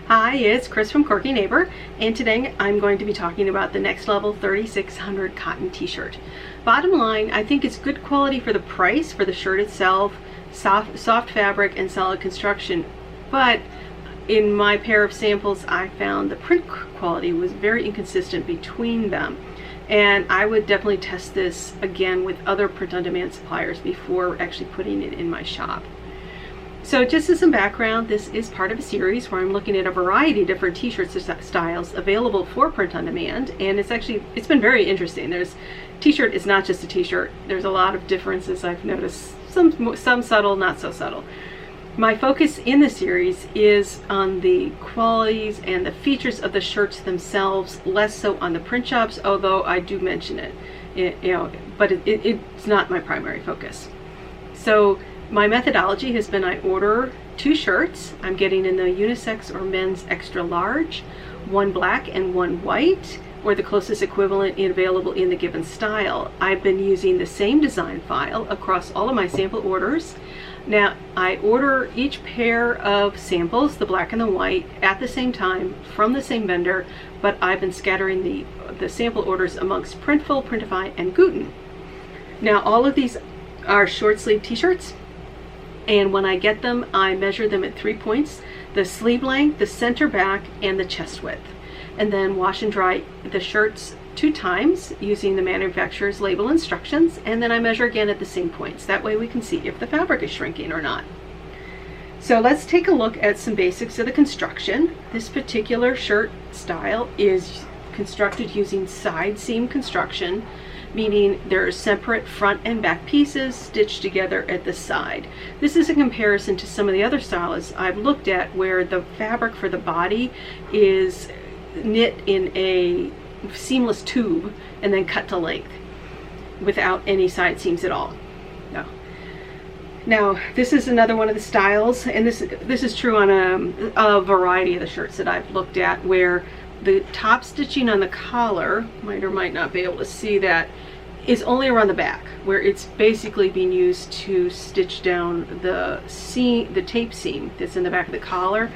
Hi, it's Chris from Quirky Neighbor, and today I'm going to be talking about the Next Level 3600 cotton t-shirt. Bottom line, I think it's good quality for the price, for the shirt itself, soft fabric and solid construction, but in my pair of samples I found the print quality was very inconsistent between them, and I would definitely test this again with other print-on-demand suppliers before actually putting it in my shop. So just as some background, this is part of a series where I'm looking at a variety of different t-shirt styles available for print on demand, and it's been very interesting. T-shirt is not just a t-shirt. There's a lot of differences I've noticed, some subtle, not so subtle. My focus in the series is on the qualities and the features of the shirts themselves, less so on the print jobs, although I do mention it, but it's not my primary focus. So my methodology has been I order 2 shirts. I'm getting in the unisex or men's extra large, 1 black and 1 white, or the closest equivalent available in the given style. I've been using the same design file across all of my sample orders. Now I order each pair of samples, the black and the white, at the same time from the same vendor, but I've been scattering the sample orders amongst Printful, Printify, and Guten. Now all of these are short sleeve t-shirts, and when I get them, I measure them at 3 points: the sleeve length, the center back, and the chest width. And then wash and dry the shirts 2 times using the manufacturer's label instructions, and then I measure again at the same points. That way we can see if the fabric is shrinking or not. So let's take a look at some basics of the construction. This particular shirt style is constructed using side seam construction, meaning there are separate front and back pieces stitched together at the side. This is a comparison to some of the other styles I've looked at where the fabric for the body is knit in a seamless tube and then cut to length without any side seams at all. No. Now this is another one of the styles, and this is true on a variety of the shirts that I've looked at, where the top stitching on the collar, might or might not be able to see that, is only around the back, where it's basically being used to stitch down the tape seam that's in the back of the collar.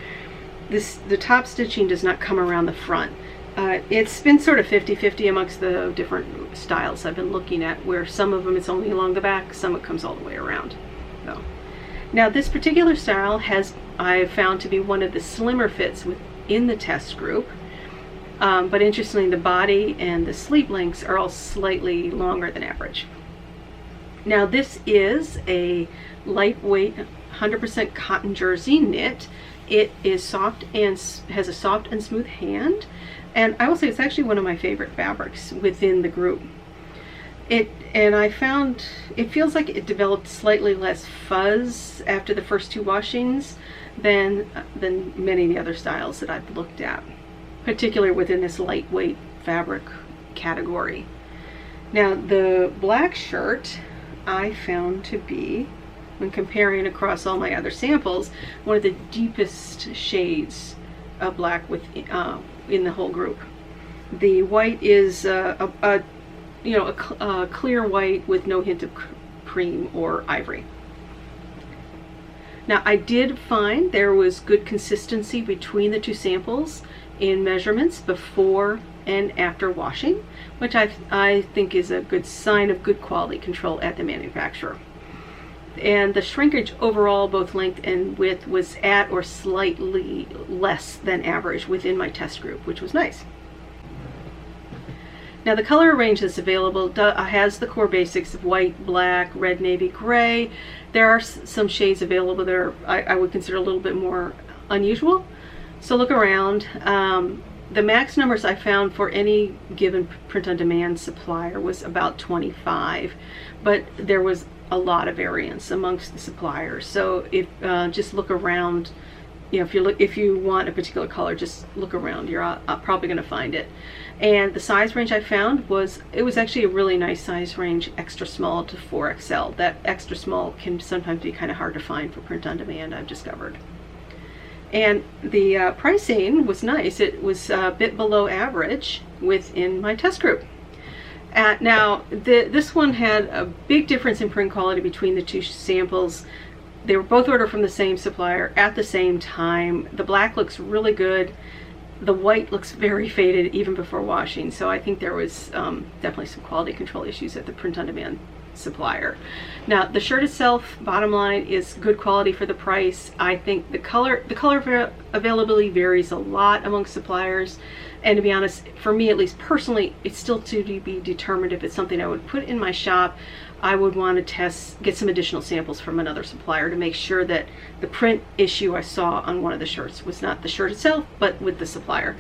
The top stitching does not come around the front. It's been sort of 50-50 amongst the different styles I've been looking at, where some of them it's only along the back, some it comes all the way around. So, now this particular style I've found to be one of the slimmer fits within the test group. But interestingly, the body and the sleeve lengths are all slightly longer than average. Now this is a lightweight 100% cotton jersey knit. It is soft and has a soft and smooth hand, and I will say it's actually one of my favorite fabrics within the group. And I found it feels like it developed slightly less fuzz after the first 2 washings than many of the other styles that I've looked at, particularly within this lightweight fabric category. Now the black shirt I found to be, when comparing across all my other samples, one of the deepest shades of black in the whole group. The white is a clear white with no hint of cream or ivory. Now I did find there was good consistency between the 2 samples in measurements before and after washing, which I think is a good sign of good quality control at the manufacturer. And the shrinkage overall, both length and width, was at or slightly less than average within my test group, which was nice. Now the color range that's available has the core basics of white, black, red, navy, gray. There are some shades available there I would consider a little bit more unusual, so look around. The max numbers I found for any given print-on-demand supplier was about 25, but there was a lot of variance amongst the suppliers. So if just look around, if you want a particular color, just look around. You're probably going to find it. And the size range I found was actually a really nice size range, extra small to 4XL. That extra small can sometimes be kind of hard to find for print on demand, I've discovered. And the pricing was nice. It was a bit below average within my test group. Now this one had a big difference in print quality between the 2 samples. They were both ordered from the same supplier at the same time. The black looks really good. The white looks very faded even before washing. So I think there was definitely some quality control issues at the print-on-demand supplier. Now the shirt itself, bottom line, is good quality for the price. I think the color availability varies a lot among suppliers, and to be honest, for me at least personally, it's still to be determined if it's something I would put in my shop. I would want to get some additional samples from another supplier to make sure that the print issue I saw on one of the shirts was not the shirt itself, but with the supplier.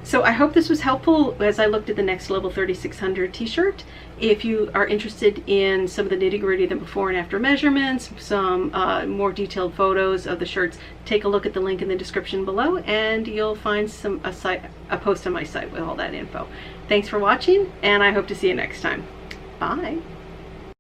So I hope this was helpful as I looked at the Next Level 3600 t-shirt. If you are interested in some of the nitty-gritty, the before and after measurements, some more detailed photos of the shirts, take a look at the link in the description below, and you'll find a post on my site with all that info. Thanks for watching, and I hope to see you next time. Bye.